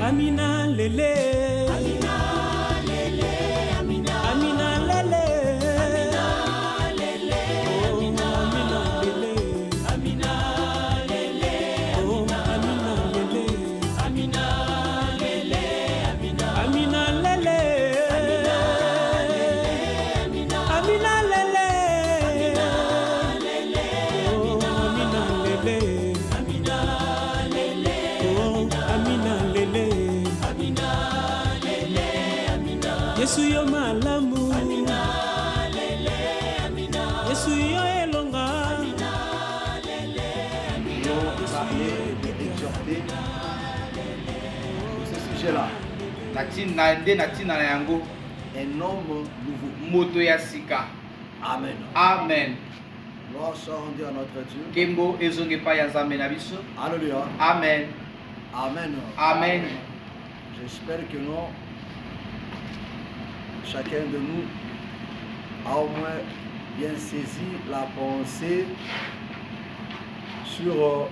Amina lele, Amina lele, Amina, Amina lele, Amina lele, Amina lele, oh Amina lele, Amina lele, Amina, Amina lele, Amina, Amina lele, oh Amina lele, Amina lele, oh Amina lele. Yesu yo malamu, Amina lele, Amina. Yesu yo elonga, Amina lele, Amina. Nous parler et exhorter ce sujet-là. Un homme nouveau. Moto ya sika. Amen. Amen. Gloire soit rendue à notre Dieu. Kembo ezonge pa ya Nzambe na biso. Alléluia. Amen. Amen. Amen. J'espère que nous, chacun de nous, a au moins bien saisi la pensée sur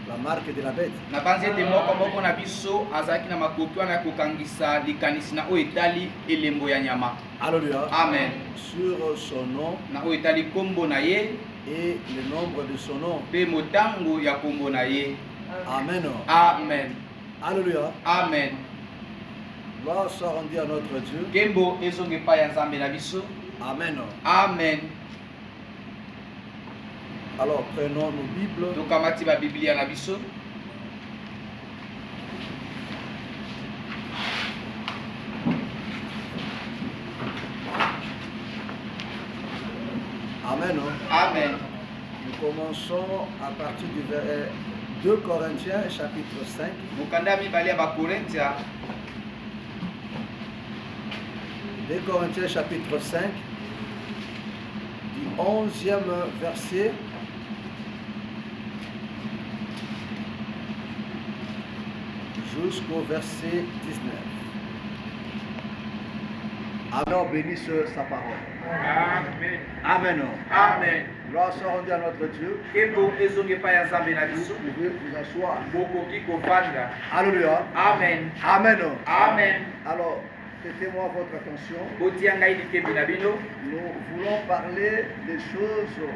la marque de la bête. Na banze te moko na biso azaki na makoki wana kokangisa likanisi na oyo etali elembo ya nyama. Alléluia. Amen. Sur son nom Na oyo etali kombo na ye et le nombre de son nom. pe motango ya kombo na ye. Amen. Amen. Alléluia. Amen. Gloire soit rendue à notre Dieu. Kembo ezonge pa ya Nzambe na biso. Amen. Amen. Alors prenons nos Bibles. Tokamati ba Biblia na biso. Amen. Amen. Nous commençons à partir du verset 2 Corinthiens chapitre 5. Mokanda mibale ya ba Korintia. 2 Corinthiens chapitre 5 du 11e verset jusqu'au verset 19. Alors bénisse sa parole. Amen. Amen. Amen. Gloire soit rendue à notre Dieu. Kembo ezonge pa ya Nzambe na biso. Vous pouvez vous asseoir. Bokoki kovanda. Alléluia. Amen. Amen. Amen. Alors, prêtez-moi votre attention. Botia ngai likembi na bino. Nous voulons parler des choses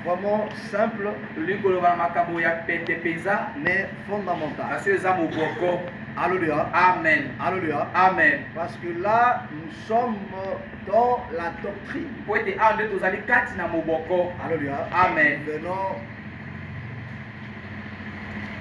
vraiment simples Toli koloba makambo ya pete peza. mais fondamentales. Kasi eza moboko. Alléluia. Amen. Alléluia. Amen. Parce que là, nous sommes dans la doctrine. Po ete awa nde tozali kati na moboko. Alléluia. Amen. Nous venons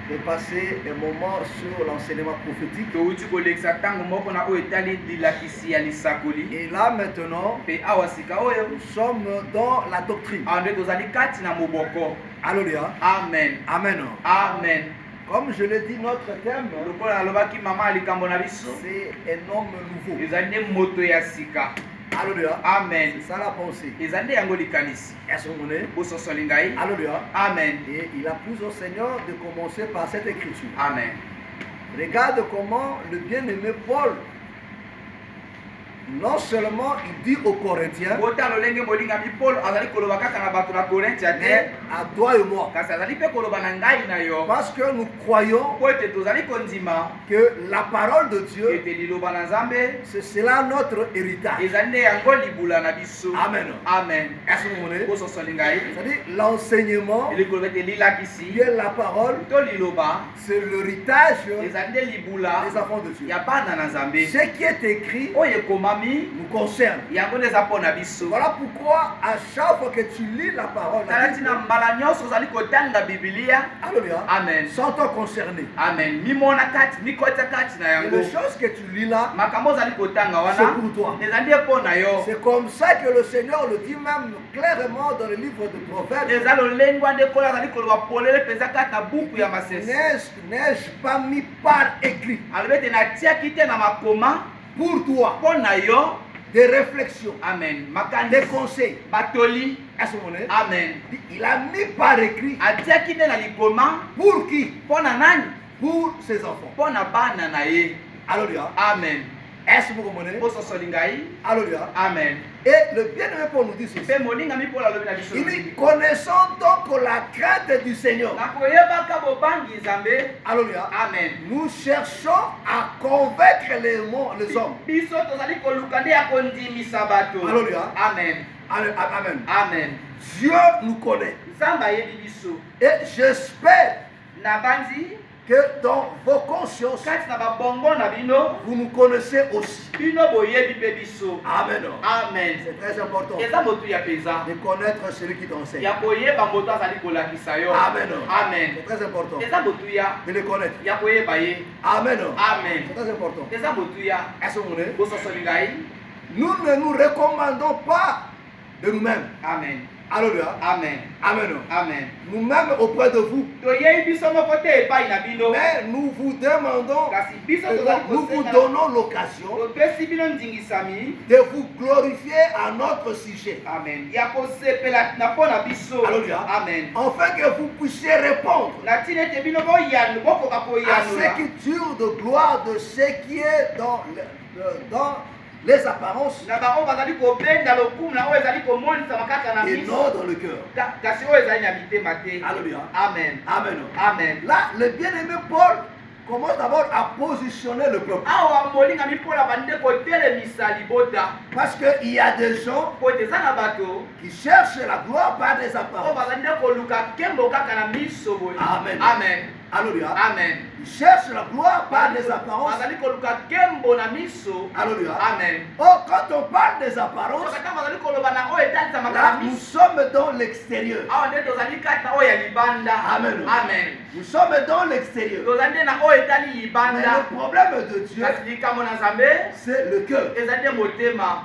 de passer un moment sur l'enseignement prophétique. Touti kolekisa ntango moko na oyo etali lilakisi ya lisakoli. Et là maintenant, Pe awa sika oyo. nous sommes dans la doctrine. Awa nde tozali kati na moboko. Alléluia. Amen. Amen. Amen. Comme je l'ai dit, notre thème, Lokola nalobaki mama likambo na biso. c'est un homme nouveau. Ezali nde moto ya sika. Alléluia. Amen. C'est ça la pensée. Ezali nde yango likanisi. Est-ce que vous voulez? Bososoli ngai. Alléluia. Amen. Et il a plu au Seigneur de commencer par cette écriture. Amen. Regarde comment le bien-aimé Paul, non seulement il dit aux Corinthiens, Bota lolenge molingami Paul azali koloba kaka na bato na Korintia mais te. à toi et moi. Kasi azali pe koloba na ngai na yo. Parce que nous croyons Po ete tozali kondima. que la parole de Dieu, Ete liloba na Nzambe. c'est cela notre héritage. Ezali nde yango libula na biso. Amen. Amen. Est-ce que vous voulez? Bososoli ngai. C'est-à-dire l'enseignement, Likoloba ete lilakisi. qui est la parole, To liloba. c'est l'héritage Ezali nde libula. des enfants de Dieu. Ya bana na Nzambe. Ce qui est écrit Oyo ekomami. nous concerne. Yango nde eza mpo na biso. Voilà pourquoi à chaque fois que tu lis la parole, la Tala Bible, tina mbala nyonso ozali kotanga Biblia. Alléluia, Amen. sens-toi concerné. Amen. Mimona kati, mikota kati na Et yango. les choses que tu lis là, Makambo ozali kotanga c'est wana. pour toi. Eza nde mpo na yo. C'est comme ça que le Seigneur le dit même clairement dans le livre de Proverbes. Eza lolenge wana nde kola azali koloba polele mpenza kati na buku ya masese. N'ai-je pas mis par écrit Alobi ete natiaki te na makoma pour toi mpo na yo. des réflexions, Amen. des Makanisi. conseils. Batoli. À ce moment-là, Amen. il a mis par écrit Atiaki nde na likoma pour qui? mpo na nani? Pour ses enfants. Mpo na bana na ye. Alléluia. Amen. Est-ce que vous comprenez? Alléluia. Amen. Et le bien-aimé Paul nous dit ceci. Pe moninga mi pola lobi na biso. Il dit, connaissons donc la crainte du Seigneur. Na koyeba ka bobangi Nzambe. Alléluia. Amen. Nous cherchons à convaincre les hommes. Biso tozali koluka nde ya kondimisa bato. Alléluia. Amen. Amen. Amen. Dieu nous connaît. Nzambe ayebi biso. Et j'espère Na bandi que dans vos consciences, kati na babongo na bino vous nous connaissez aussi. bino boyebi pe biso. Amen. Amen. C'est très important Eza motu ya peza. de connaître celui qui t'enseigne. Ya koyeba moto azali kolakisa yo. Amen. Amen. C'est très important Eza motu ya de le connaître. ya koyeba ye. Amen. Amen. C'est très important. Eza motu ya Est-ce que vous voulez? bososoli ngai. Nous ne nous recommandons pas de nous-mêmes. Amen. Alléluia. Amen. Amen. Amen. Nous-mêmes auprès de vous. Toyebi biso moko te epai na bino. Mais nous vous demandons, Kasi biso tozali nous vous kosenga. donnons l'occasion Topesi bino ndingisami. de vous glorifier à notre sujet. Amen. Ya kosepela na mpona biso. Alléluia. Amen. Afin que vous puissiez répondre Na tina ete bino boyanu bokoka à koyanula. ce qui dure de gloire de ce qui est dans les apparences Na bango bazali kobenda lokumu na oyo ezali komonisama kaka na et miso. non dans le cœur. Kasi oyo ezali na mitema te. Alléluia. Amen. Amen. Amen. Là, le bien-aimé Paul commence d'abord à positionner le peuple. Awa molinga mipola bande kotelemisa libota. Parce qu'il y a des gens Po ete eza na bato qui cherchent la gloire par des oyo apparences. bazali nde koluka nkembo kaka na miso boye. Amen. Amen. Alléluia. Amen. Ils cherchent la gloire par des apparences. bazali koluka nkembo na miso. Alléluia. Amen. Or, quand on parle des apparences, Kaka bazali koloba na oyo etalisamaka là, na nous miso. sommes dans l'extérieur. Awa nde tozali kati na oyo ya libanda. Amen. Amen. Nous sommes dans l'extérieur. tozali nde na oyo etali Mais libanda. le problème de Dieu, kasi likambo na Nzambe c'est le cœur. ezali nde motema.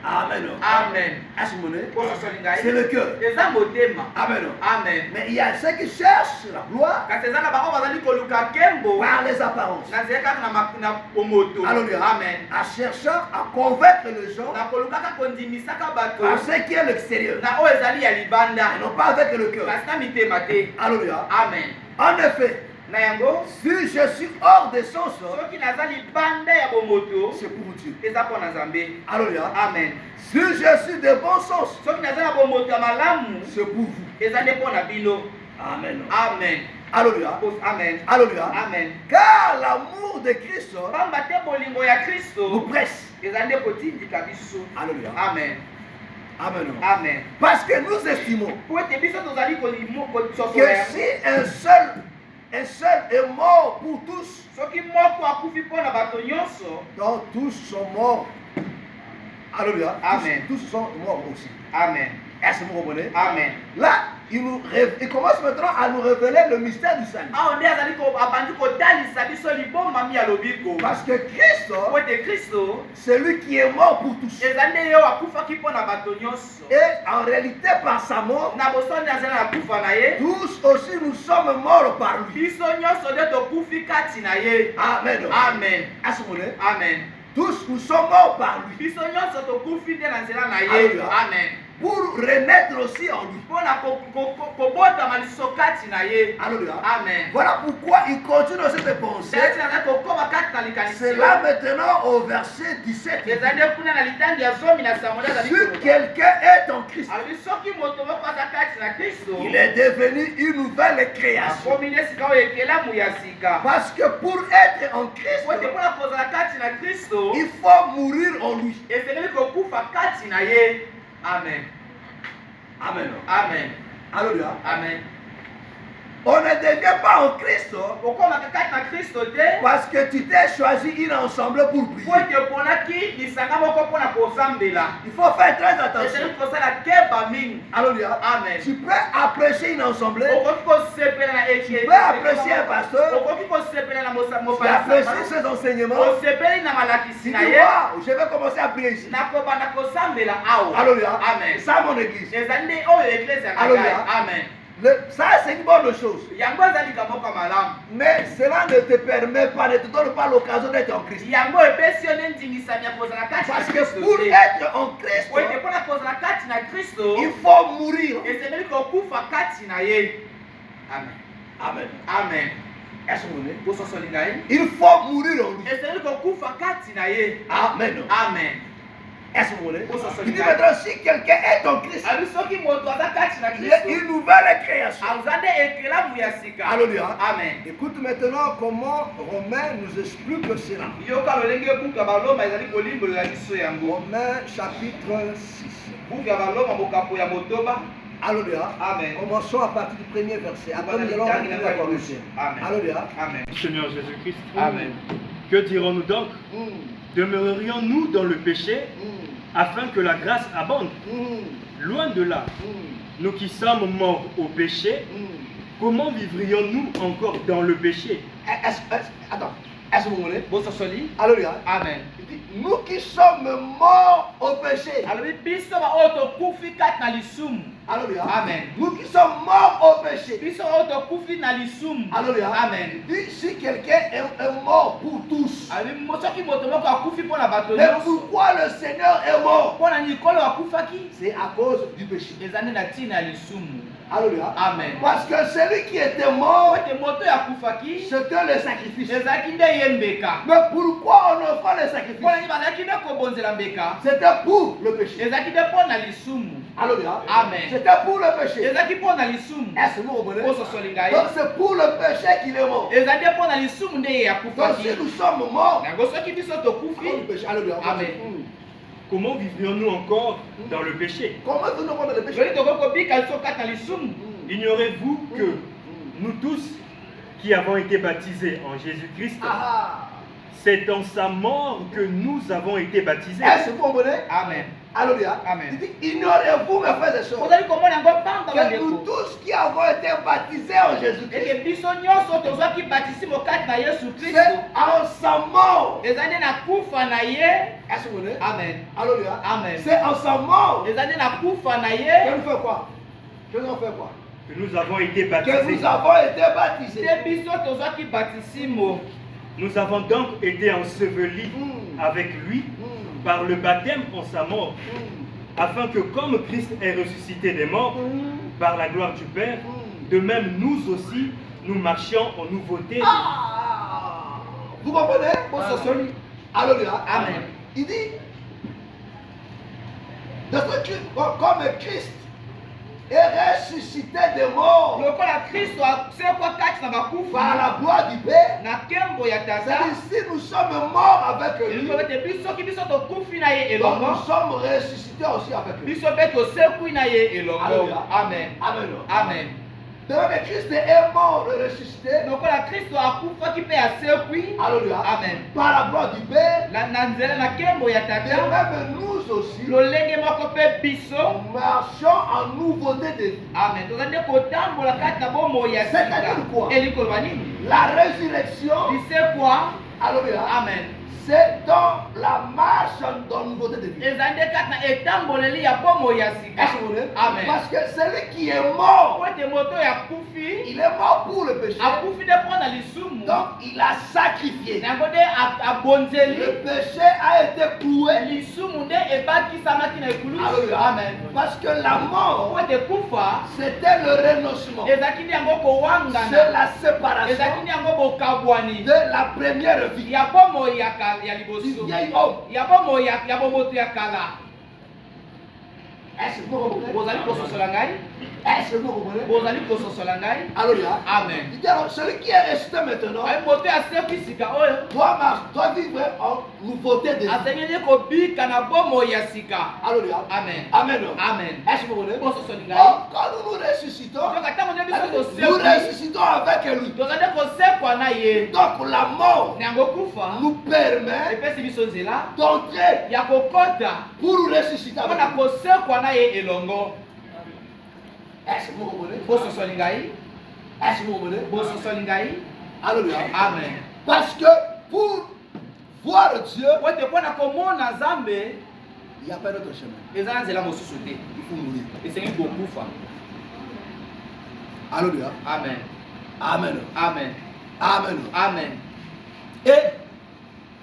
Amen. Amen. Est-ce que vous voulez? pososoli C'est ngai le cœur. eza motema. Amen. Amen. Mais il y a ceux qui cherchent la gloire kasi eza na bango bazali koluka nkembo par les apparences. na nzela kaka na bomoto. Alléluia. Amen. En cherchant à convaincre les gens na koluka kaka kondimisaka bato par ce qui est l'extérieur. na oyo ezali ya libanda. Et non pas avec le cœur. kasi na mitema te. Alléluia. Amen. En effet, na yango si je suis hors de son sort, soki naza libanda ya bomoto c'est pour Dieu. eza mpo na Nzambe. Alléluia. Amen. Si je suis de bon sens, soki naza na bomoto ya malamu c'est pour vous. eza nde mpo na bino. Amen. Amen. Alléluia. Amen. Alléluia. Amen. Car l'amour de Christ pamba te bolingo ya nous Kristo presse. eza nde kotindika biso. Alléluia. Amen. Amen. Amen. Parce que nous estimons po ete biso tozali que kososola si un seul est mort pour tous, soki moko akufi mpo na bato nyonso. donc tous sont morts. Alléluia. Amen. Tous sont morts aussi. Amen. Est-ce que vous comprenez? Amen. Là, il commence maintenant à nous révéler le mystère du salut. awa nde azali abandi kotalisa biso libombami ya lobiko. Parce que Christ, po ete Kristo c'est lui qui est mort pour tous. eza nde ye oyo akufaki mpo na bato nyonso. Et en réalité, par sa mort, na bosoni azali na kufa na ye tous aussi nous sommes morts par lui. biso nyonso nde tokufi kati na ye. Amen. Amen. Est-ce que vous comprenez? Amen. Tous nous sommes morts par lui. biso nyonso tokufi nde na nzela na ye. Alléluia. Amen. Pour renaître aussi en lui. mpo na kobotama liso kati na ye. Alléluia. Amen. Voilà pourquoi il continue cette pensée. tati nazali kokoma kati na likanisi. C'est là maintenant au verset 17. ezali nde kuna na litangi ya zomi na sango nde azali Si koloba. quelqu'un est en Christ, alobi soki moto moko aza kati na Kristo il est devenu une nouvelle création. akomi nde sika oyo ekelamu ya sika. Parce que pour être en Christ, po ete mpona kozala kati na Kristo il faut mourir en lui. esengeli kokufa kati na ye. Amen. Amen. Amen. Alléluia. Amen. On ne devient pas en Christ okomaka kati na Kristo te parce que tu t'es choisi une ensemble pour prier. po ete oponaki lisanga moko mpona kosambela. Il faut faire très attention. esengeli kosala keba mingi. Alléluia. Amen. Tu peux apprécier une assemblée, okoki kosepela na tu peux apprécier un pasteur, okoki kosepela na tu apprécies ses enseignements. osepeli na malakisi Si na tu ye vois, je vais commencer à prier ici. nakobanda kosambela awa. Alléluia. Amen. C'est ça mon église. ezali nde oyo eklese ya ngai. Alléluia. Amen. Ça, c'est une bonne chose. yango ezali likambo malamu. Mais cela ne te permet pas, ne te donne pas l'occasion d'être en Christ. yango epesi yo nde ndingisami ya kozala kati na Parce que Kristo pour te. être en Christ, po ete mpona kozala kati na Kristo il faut mourir. esengeli kokufa kati na ye. Amen. Amen. Amen. Est-ce que vous voulez? bososoli ngai Il faut mourir en lui. ezali kokufa kati na ye. Amen. Amen. Est-ce que vous voulez? Bososoli Il dit ngai maintenant, si quelqu'un est en Christ, abi soki moto aza kati na il est kristo une nouvelle création. aza nde ekelamu ya sika. Alléluia. Amen. Écoute maintenant comment Romain nous explique cela. yoka lolenge buku ya baloma ezali kolimbolela biso yango. Romains chapitre 6. buku ya baloma mokambo ya motoba. Alléluia. Amen. Commençons à partir du premier verset. Après, nous allons Amen. revenir à la Corinthiens. Amen. Alléluia. Amen. Seigneur Jésus-Christ, Amen. que dirons-nous donc? Mm, Demeurerions-nous dans le péché mm, afin que la grâce abonde? mm, Loin de là, mm, nous qui sommes morts au péché, mm. comment vivrions-nous encore dans le péché? Attends. Est-ce que vous voulez? bososoli. Alléluia. Amen. Il dit, nous qui sommes morts au péché. alobi biso baoyo tokufi kati na lisumu. Alléluia. Amen. Nous qui sommes morts au péché. biso oyo tokufi na lisumu. Alléluia. Amen. Il dit, si quelqu'un est mort pour tous. alobi soki moto moko akufi mpo na bato Mais nyonso pourquoi le Seigneur est mort? mpo na nikolo akufaki C'est à cause du péché. eza nde na ntina ya lisumu. Alléluia. Amen. Parce que celui qui était mort, ete moto oyo akufaki c'était le sacrifice. ezalaki nde ye mbeka. Mais pourquoi on offre le sacrifice? mpo na nini bazalaki nde kobonzela mbeka C'était pour le péché. ezalaki nde mpo na lisumu. Alléluia. Amen. C'était pour le péché. ezalaki mpo na lisumu. Est-ce que vous comprenez? ososoli ngai Donc c'est pour le péché qu'il est mort. ezali nde mpo na lisumu nde ye Donc akufaki. si nous sommes morts, yango soki biso à cause tokufi du péché. Alléluia. Amen. Comment vivrions-nous encore dans le péché? Comment nous nous le péché? joli tokoki kobika liso kati na lisumu. Ignorez-vous que nous tous qui avons été baptisés en Jésus-Christ, Ah. c'est dans sa mort que nous avons été baptisés? Est-ce que vous comprenez? Amen. Alléluia. Amen. Il dit, ignorez-vous, mes frères et sœurs, ozali komona yango pamba que nous bandeko tous qui avons été baptisés en Jésus-Christ, eke biso nyonso tozwaki batisimo kati na yesu c'est kristo en sa mort. eza nde na kufa na ye. Est-ce que vous comprenez? Amen. Alléluia. Amen. C'est en sa mort. eza nde na kufa na Que ye nous fait quoi? Que nous fait quoi? Que nous avons été Que baptisés. nous avons été baptisés. nde biso tozwaki batisimo. Nous avons donc été ensevelis avec lui par le baptême en sa mort, afin que comme Christ est ressuscité des morts par la gloire du Père, de même nous aussi, nous marchions en nouveauté. Ah! Vous comprenez? Bososoli. Alléluia. Amen. Il dit, de ce que, comme Christ est ressuscité des morts lokola kristo asekwa kati na par bakufa la gloire du Père, na nkembo ya tata c'est-à-dire si nous sommes morts avec lui, elingo ete biso soki biso tokufi na ye donc nous elongo sommes ressuscités aussi avec lui. biso mpe tosekwi na ye elongo. Alléluia. Amen. Amen. Amen. De même que Christ est mort et ressuscité, lokola kristo akufaki mpe asekwi. Alléluia. Amen. Par la gloire du Père, na nzela na nkembo ya de tata même nous aussi, lolenge moko mpe biso. nous marchons en nouveauté de vie. Amen. toza nde kotambola kati na bomoi ya sika. C'est-à-dire quoi? Eli koloba nini? La résurrection, lisekwa. Alléluia, Amen. c'est dans la marche dans la nouveauté de vie. eza nde kati na etamboleli ya bomoi ya sika. Est-ce que vous voulez? Amen. Parce que celui qui est mort, po ete moto oyo akufi il est mort pour le péché. akufi nde mpo na lisumu. Donc il a sacrifié. yango nde abonzeli Le péché a été cloué. lisumu nde ebakisamaki na ekulusu. Alléluia. Amen. Parce que la po mort, ete kufa c'était le renoncement. ezalaki nde yango C'est kowangana, la séparation ezalaki nde yango bokabwani de la première vie ya bomoi ya du liboso, vieil homme. ya bomoi ya bomoto ya kala. Est-ce que vous comprenez? bozali kososola ngai, Est-ce que vous comprenez? bozali kososola ngai. Alléluia. Amen. Il dit alors, celui qui est resté maintenant ai moto asekwi sika oyo doit vivre en nouveauté de vie. asengeli kobika na bomoi ya sika. Alléluia. Amen. Amen. Amen. Est-ce que vous comprenez? bososoli ngai. Donc, quand nous nous ressuscitons, toka ntango nde biso nous tosekwi ressuscitons avec lui. toza nde kosekwa na ye. Donc, la mort na yango kufa nous permet epesi biso nzela d'entrer ya kokota pour ressusciter avec mpona lui. kosekwa na ye elongo. Est-ce que vous comprenez? bososoli ngai. Est-ce que vous comprenez? bososoli ngai. Alléluia. Amen. Parce que pour voir Dieu, po ete mpona komona nzambe il n'y a pas d'autre chemin. eza na nzela mosusu te, Il faut mourir. esengi kokufa. Alléluia. Amen. Amen. Amen. Amen. Amen. Et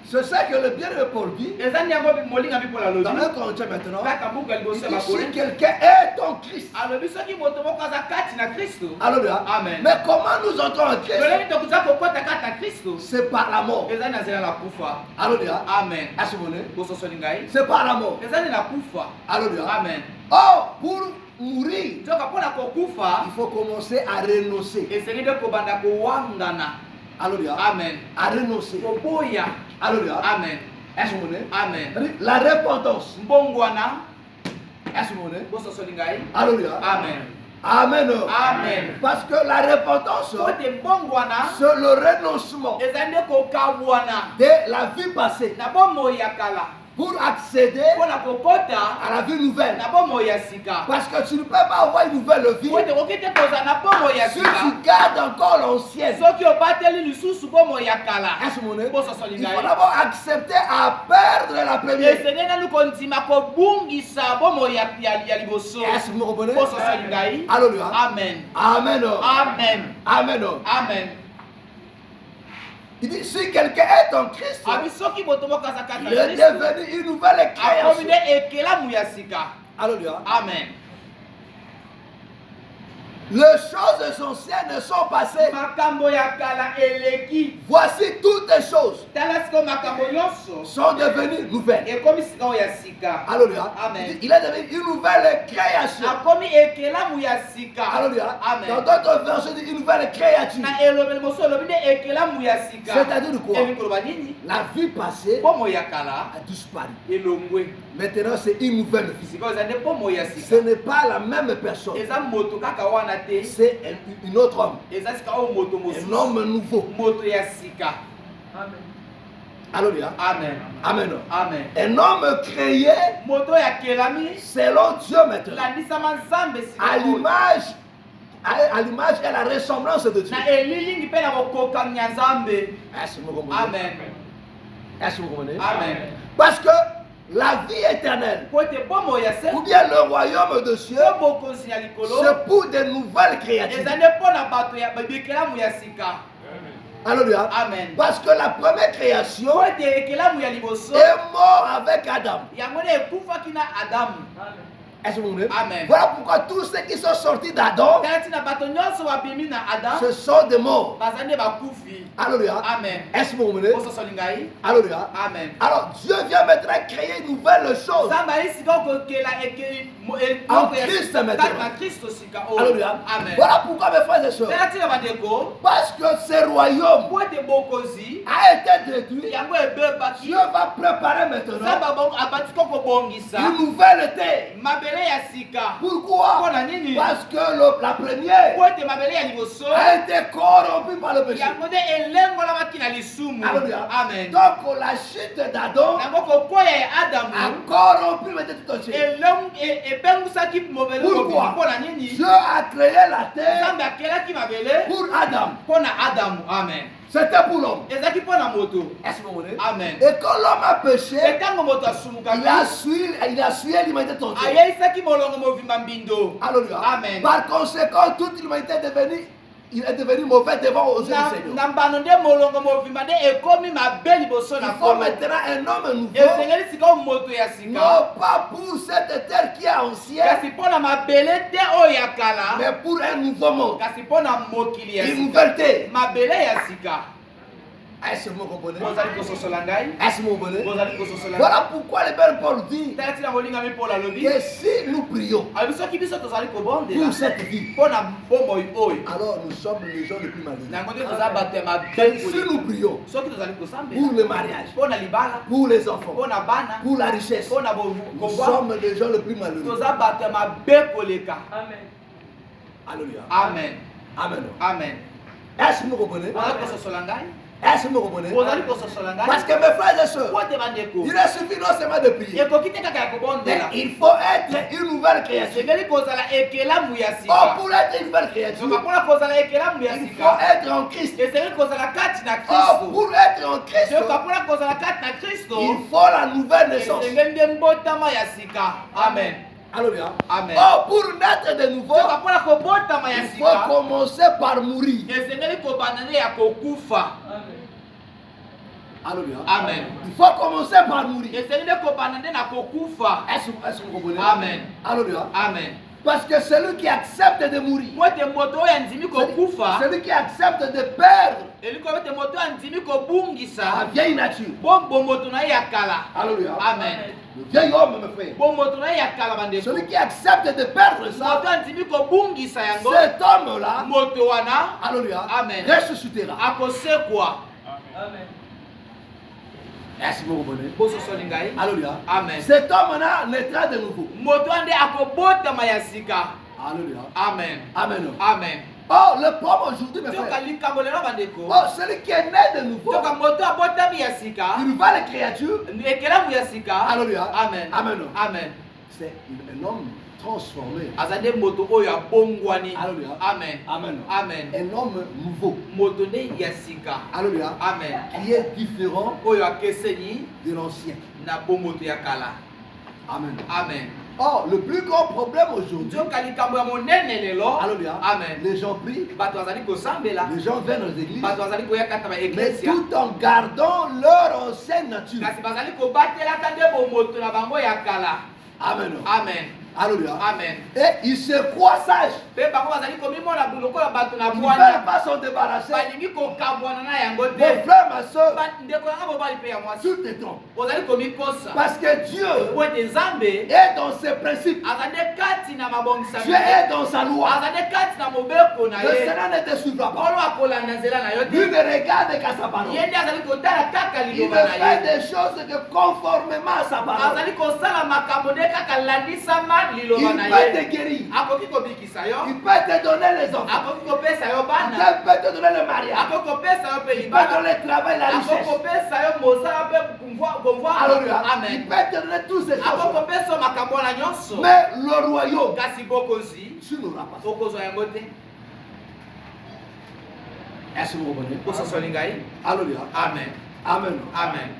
C'est ça que le bien-aimé Paul dit. eza ndi yango molinga mi mpola Dans alobi 1 Corinthiens maintenant. kaka mbuka Il liboso ya dit, si bakole quelqu'un est en Christ. alobi soki moto moko aza kati na kristo Alléluia. Amen. Mais comment nous entrons en Christ? lolenge tokoza kokɔta kati na kristo C'est par la mort. eza na nzela na kufa Alléluia. amen Est-ce que vous voulez? bososoli ngai C'est par la mort. eza nde na kufa Alléluia. amen Oh, pour mourir, nzoka mpona kokufa il faut commencer à renoncer. esengi nde kobanda kowangana Alléluia. amen À renoncer. koboya Alléluia. amen Est-ce que vous voulez? amen La repentance. mbongwana Est-ce que vous voulez? bososoli ngai Alléluia. amen Amen. amen Parce que la repentance, po te mbongwana c'est le renoncement eza nde kokabwana de la vie passée na bomoi ya kala pour accéder mpona kokɔta à la vie nouvelle. na bomoi ya sika Parce que tu ne peux pas avoir une nouvelle vie po te koki te kozala na bomoi ya si sika tu gardes encore l'ancienne. soki obateli lisusu bomoi ya kala Est-ce que vous voulez? bososoli Il faut ngai d'abord accepter à perdre la première. esenge nani kondima kobungisa bomoi ya liboso Est-ce que vous comprenez? bososoli ngai Alléluia. amen Amen. amen Amen. amen Il dit, si quelqu'un est en Christ, abi soki moto moko aza kati il na est kristo devenu une nouvelle akomi création. nde ekelamu ya sika Alléluia. amen Les choses essentielles ne sont passées. makambo ya kala eleki Voici toutes les choses tala siko makambo nyonso sont devenues nouvelles. ekomi sika oyo ya sika Alléluia. Amen. Il est devenu une nouvelle création. akomi ekelamu ya sika Alléluia. amen Dans d'autres versions, il dit une nouvelle créature. na elobeli mosusu elobi nde ekelamu ya sika C'est-à-dire quoi? elingi koloba nini La vie passée bomoi ya kala a disparu. elongwe Maintenant, c'est une nouvelle vie. sika oyo eza nde bomoi ya Ce sika n'est pas la même personne. eza moto kaka wana te C'est un autre homme. eza sika oyo moto Un mosusu homme nouveau. moto ya sika Alléluia. amen Amen. amen Un homme créé moto ya kelami selon Dieu maintenant. landisama nzambe sika À oyo. l'image et la ressemblance de Dieu. na elilingi mpe na bokokangi ya nzambe Est-ce que vous comprenez? amen Est-ce que vous comprenez? amen Parce que la vie éternelle, po ete bomoi ya se ou bien le royaume de Dieu, to bokonzi ya likolo c'est pour de nouvelles créatures. eza nde mpo na bato ya bikelamu ya sika Alléluia. amen Parce que la première création po ete ekelamu ya liboso est morte avec Adam. yango nde ekufaki na adamu Est-ce que vous comprenez? Amen. Voilà pourquoi tous ceux qui sont sortis d'Adam, tala ntina bato nyonso babimi na adamu ce sont des morts. baza nde bakufi Alléluia. amen Est-ce que vous comprenez? ososoli ngai Alléluia. amen Alors Dieu vient maintenant créer une nouvelle chose. nzambe ayi sika okokela En Christ maintenant. kati na kristo sika oyo Alléluia. amen Voilà pourquoi mes frères et sœurs. tala ntina bandeko Parce que ce royaume po ete bokonzi a été détruit. yango ebebaki Dieu va préparer maintenant nzambe abatiki kobongisa une nouvelle terre. mabele ya sika Pourquoi? mpona nini Parce que la première po ete mabele ya liboso a été corrompue par le péché. yango nde elengolamaki na lisumu Alléluia. amen Donc la chute d'Adam yango kokwea ya a adamu corrompu maintenant tout entier. ebengusaki mobele Pourquoi? mpona nini Dieu a créé la terre nzambe akelaki mabele pour Adam. mpona adamu amen C'était pour l'homme. ezalaki mpona moto Est-ce que vous comprenez? amen Et quand l'homme a péché, etango moto asumukaki il a suivi l'humanité tout entière. ayeisaki molongo mobimba mbindo Alléluia. Amen. Par conséquent, toute l'humanité est devenue mauvais devant aux yeux du Seigneur. na mbano nde molongo mobimba nde ekomi mabe liboso Il na faut nkolo maintenant un homme nouveau, esengeli sika oyo moto ya sika non pas pour cette terre qui est ancienne, kasi mpona mabele te oyo ya kala mais pour un nouveau monde, kasi mpona mokili ya une sika nouvelle terre. mabele ya sika Est-ce que vous comprenez? bozali kososola ngai Est-ce que vous comprenez? bozali kososola ngai Voilà pourquoi le Père Paul dit tala ntina molingami mpona alobi que si nous prions alobi soki biso tozali kobondela pour cette vie, mpona bomoi oyo alors nous sommes les gens les plus malheureux. yango nde toza bato ya mabe Si nous prions soki tozali pour kosambela le mariage, mpona libala pour les enfants, mpona bana pour la richesse, mpona nous kobwa sommes les gens les plus malheureux. toza bato ya mabe koleka Alléluia. amen Amen. amen Est-ce que vous comprenez? bozali kososola ngai Est-ce que vous comprenez? bozali kososola ngai Parce que mes frères et sœurs, po te bandeko il ne suffit non seulement de prier, ekoki te kaka ya mais kobondela il faut être une nouvelle création. esengeli kozala ekelamu ya Oh, sika pour être une nouvelle créature, soka mpona kozala ekelamu ya il faut sika être en Christ. esengeli kozala kati na Oh, kristo pour être en Christ, soka mpona kozala kati na kristo il faut la nouvelle naissance. esengeli nde mbotama ya sika amen Alléluia. Amen. Oh, pour naître de nouveau, soka mpona kobotama ya il faut sika commencer par mourir. esengeli kobanda nde ya kokufa Alléluia. Amen. Il faut commencer par mourir. Esengeli kobanda nde na kokufa. Est-ce que vous comprenez? Amen. Alléluia. Amen. Parce que celui qui accepte de mourir, Mote moto oyo andimi kokufa. celui qui accepte de perdre Eliko mote moto andimi kobungisa. la vieille nature. Bombo moto na ye ya kala. Alléluia. Amen. Le vieil homme, mes frères. Bombo moto na ye ya kala bandeko. Celui qui accepte de perdre ça, Moto andimi kobungisa yango. cet homme-là, Moto wana alléluia, Amen. ressuscitera. akosekwa. Amen. Est-ce que vous comprenez? Bososoli ngai. Alléluia. Amen. Cet homme-là naîtra de nouveau. Moto ande akobotama ya sika. Alléluia. Amen. Amen. Amen. Oh, le problème aujourd'hui, mes Toka frères. likambo lelo bandeko. Oh, celui qui est né de nouveau, Toka moto abotami ya sika. une nouvelle créature. Ekelamu ya sika. Alléluia. Amen. Amen. Amen. C'est un homme transformé. Azande moto oyo abongwani. Alléluia. Amen. Amen. Amen. Un homme nouveau. Moto nde ya sika. Alléluia. Amen. Qui est différent Oyo akeseni de l'ancien. na bomoto ya kala. Amen. Amen. Oh, le plus grand problème aujourd'hui. Toka likambo ya monene lelo. Alléluia. Amen. Les gens prient. Bato azali kosambela. Les gens viennent aux églises. Bato azali koyaka na Mais eklesia. tout en gardant leur ancienne nature. Kasi bazali kobatelaka nde bomoto na bango ya kala. Amen. Amen. Alléluia. Amen. Et ils se croient sages. Mpe bango bazali komimona lokola bato na Ils ne bwana. veulent pas s'en débarrasser. Balingi kokabwana na yango Mon te. frère, ma soeur, Ndeko nanga mobali mpe ya mwasi. tout est trompé. Ozali komikosa. Parce que Dieu Po ete Nzambe est dans ses principes. aza nde kati na mabongisami. Dieu est dans sa loi. Aza nde kati na mobeko na Le ye. Seigneur ne te suivra pas. Nkolo akolanda nzela na yo Lui te. ne regarde qu'à sa parole. Ye nde azali kotala kaka Il ne liloba na fait ye. des choses que conformément à sa parole. Azali kosala makambo nde kaka landisama liloba Il na peut te ye. guérir. Akoki kobikisa yo. Il peut te donner les enfants. Akoki kopesa yo bana. Dieu peut te donner le mariage. Akoki kopesa yo mpe Il peut te libala. donner le travail, la Akoki richesse. kopesa yo mosala mpe komvwa. Alléluia. Il Amen. peut te donner tous ces Akoki choses. kopesa yo makambo wana nyonso. Mais le royaume, Kasi bokozi tu n'auras pas ça. okozwa yango te. Est-ce que vous comprenez? Ososoli ngai. Alléluia. Amen. Amen. Amen.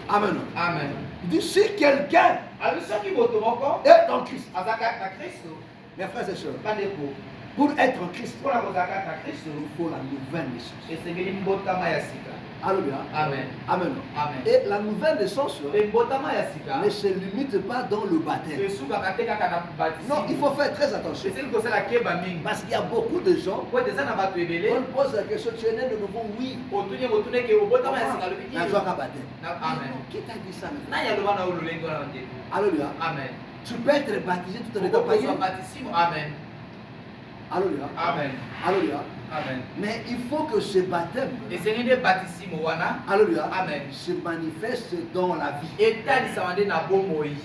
Amen. Amen. Il dit si quelqu'un Alors soki moto moko est en Christ, aza kati na Kristo, mes frères et sœurs, bandeko pour être en Christ, mpona kozala kati na Kristo il faut la nouvelle naissance. esengeli mbotama ya sika. Alléluia. Amen. Amen. Amen. Et la nouvelle naissance Mpe mbotama ya sika ne se limite pas dans le baptême. esukaka te kaka na batisi. Non, il faut faire très attention. esili kosala keba mingi. Parce qu'il y a beaucoup de gens, Po ete eza na bato ebele on pose la question, tu es né de nouveau? Oui. otuni motuni eke obotama ya sika alobi Nazwaka baptême. Amen. Qui t'a dit ça, mes frères? Nani aloba na oyo lolenge wana bandeko. Alléluia. Amen. Tu peux être baptisé tout en étant Okozwa païen. batisimo. Amen. Alléluia. Amen. Alléluia. Amen. Mais il faut que ce baptême, esengeli nde batisimo wana alléluia, Amen. se manifeste dans la vie. etalisama nde na bomoi.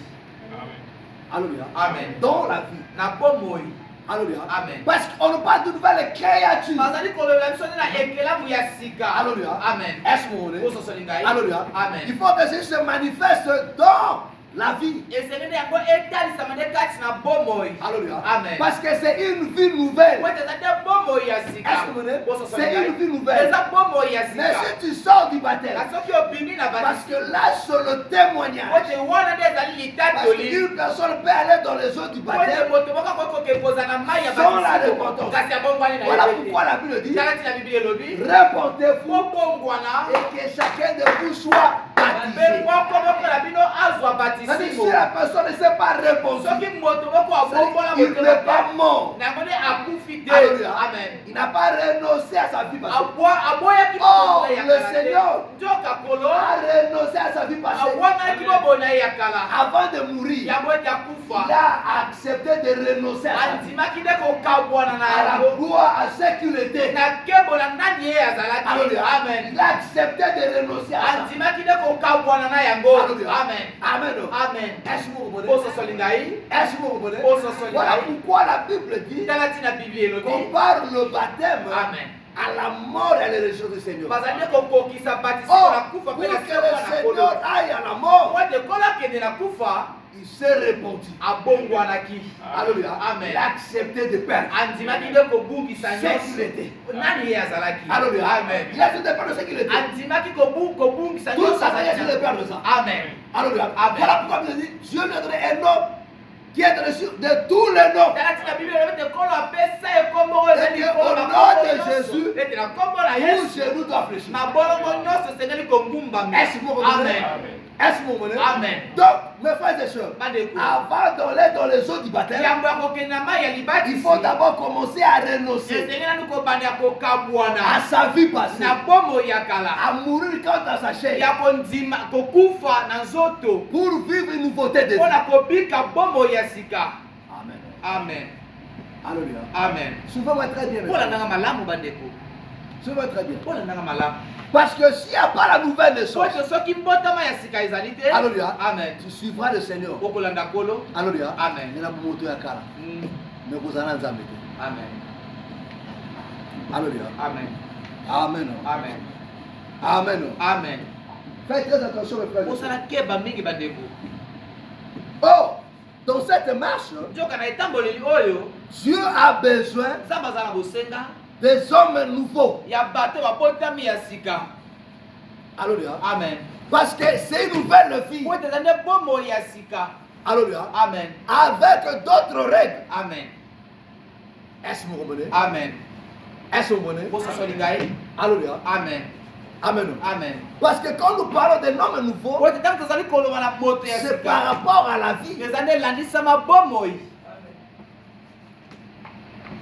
Alléluia. Amen. Dans la vie. Na bomoi. Alléluia. Amen. Parce qu'on n'a pas de nouvelles créatures. bazali kolobela biso nde na ekelamu ya sika. Alléluia. Amen. Est-ce que vous voulez? Ososoli ngai. Alléluia. Amen. Il faut que ceci se manifeste dans la vie. esengeli nde yango etalisama nde kati na bomoi. Alléluia. Amen. Parce que c'est une vie nouvelle. po ete eza nde bomoi ya sika. Est-ce que vous voulez? Ososoli C'est ngai. une vie nouvelle. eza bomoi ya Mais sika. si tu sors du baptême, kasi soki obimi na parce batisi que là, c'est le po témoignage. ete wana nde ezali Parce litatoli. qu'une personne peut aller dans les eaux du po ete baptême. moto moko akokoke kozala na mai ya Sans la batisimo repentance. kasi abongwani na Voilà ye pourquoi la Bible dit, tala ntina bibili elobi répentez-vous kobongwana et que chacun de vous soit mpe baptisé. moko moko na bino azwa C'est-à-dire, batisimo. si la personne ne s'est pas répandue, soki moto moko abombola il n'est pas mort. na yango nde akufi te. Alléluia. Amen. Il n'a pas renoncé à sa vie passée. aboyaki Oh, bobola ya le kala te. Seigneur nzoka kolo a renoncé à sa vie passée. abwangaki bobola ye ya kala Avant de mourir, yango ete il akufa a accepté de renoncer à sa vie. andimaki nde kokabwana na À la yango gloire, à ce qu'il était. na kebola nani ye azalaki. Alléluia. Amen. Il a accepté de renoncer à ça. andimaki nde kokabwana na yango. Alléluia. Amen. Amen. Amen. Est-ce que vous comprenez? ososoli ngai Est-ce que vous comprenez? Oh, ça, ça, Voilà ça. pourquoi la Bible dit tala ntina biblia elobi compare le baptême Amen. à la mort et à la résurrection du Seigneur. bazali nde kokokisa batisimo Oh, na kufa pour mpe que na le sekwa na kolo. Seigneur aille à la mort, po ete kolo akende na kufa il s'est répandu. abongwanaki. Alléluia. Amen. Il a accepté de perdre. andimaki nde kobungisa Ce qu'il nyonso était. nani ye azalaki. Alléluia. Amen. Il a accepté de perdre ce qu'il était. andimaki kobungisa Tout nyonso ça, il a accepté de azalaki. perdre ça. Amen. Alléluia. Amen. Voilà pourquoi Dieu dit, Dieu lui a donné un nom qui est au-dessus de tous les noms. tala tika Bible elobete kolo apesa ekombo oyo Et ezali que likolo au na nom kombo de nyonso. Jésus, Ete na kombo na tout Yesu genou doit fléchir. na bolongo nyonso esengeli kogumbama. Est-ce que vous comprenez? Amen. Est-ce que vous comprenez? Amen. Donc, mes frères et sœurs, Bandeko. avant d'aller dans les eaux du baptême, Yambo ya kokende na mai ya libatisi. il faut d'abord commencer à renoncer Esengeli nanu kobanda ya kokabwana à sa vie passée, na bomoi ya kala. à mourir quand dans sa chair, Ya kondima kokufa na nzoto pour vivre une nouveauté de vie. mpona kobika bomoi ya sika. Amen. Amen. Alléluia. Amen. Suivez-moi très bien. mes Mpola frères. nanga malamu bandeko. Suivez-moi très bien. Mpola nanga malamu. Parce que s'il n'y a pas la nouvelle naissance, Soki soki mbotama ya sika ezali te. Alléluia. Amen. Tu suivras le Seigneur. Okolanda kolo. Alléluia. Amen. Il y a beaucoup de kala. Mais vous en avez jamais. Amen. Alléluia. Amen. Amen. Amen. Amen. Amen. Faites très attention, mes frères. Osala keba mingi bandeko. Oh, dans cette marche, Nzoka na etamboleli oyo Dieu a besoin Nzambe aza na bosenga des hommes nouveaux. ya bato babotami ya sika. Alléluia. Amen. Parce que c'est une nouvelle vie. Po ete eza nde bomoi ya sika. Alléluia. Amen. Avec d'autres règles. Amen. Est-ce que vous comprenez? Amen. Est-ce que vous comprenez? Bososoli ngai. Alléluia. Amen. Amen. Amen. Parce que quand nous parlons d'un homme nouveau, Po ete ntango tozali koloba na moto ya c'est par sika rapport à la vie. eza nde elandisama bomoi.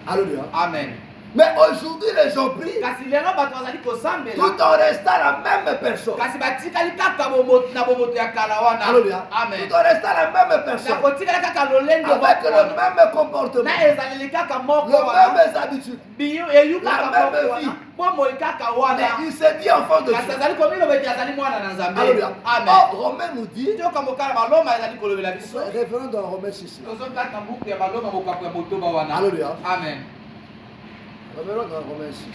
Alléluia. Amen. Mais aujourd'hui, les gens prient Kasi lelo bato bazali kosambela tout en restant la même personne. kasi batikali kaka na bomoto ya kala wana. Alléluia. Amen. Tout en restant la même Na personne. kotikala kaka lolenge Avec moko le wana. même comportement. Na ezaleli kaka moko Les wana. mêmes habitudes. Biyo eyu La kaka même moko vie. wana. Bomoi kaka wana. Mais il s'est dit enfant de Kasi Dieu. azali komiloba ete azali mwana na Nzambe. Alléluia. Amen. Or, Romain nous dit, Nzoka mokala baloma ezali kolobela biso. référons dans Romains 6. là. Tozokata mbuku ya baloma mokapo ya motoba wana. Alléluia. Amen. Revenons dans Romains 6.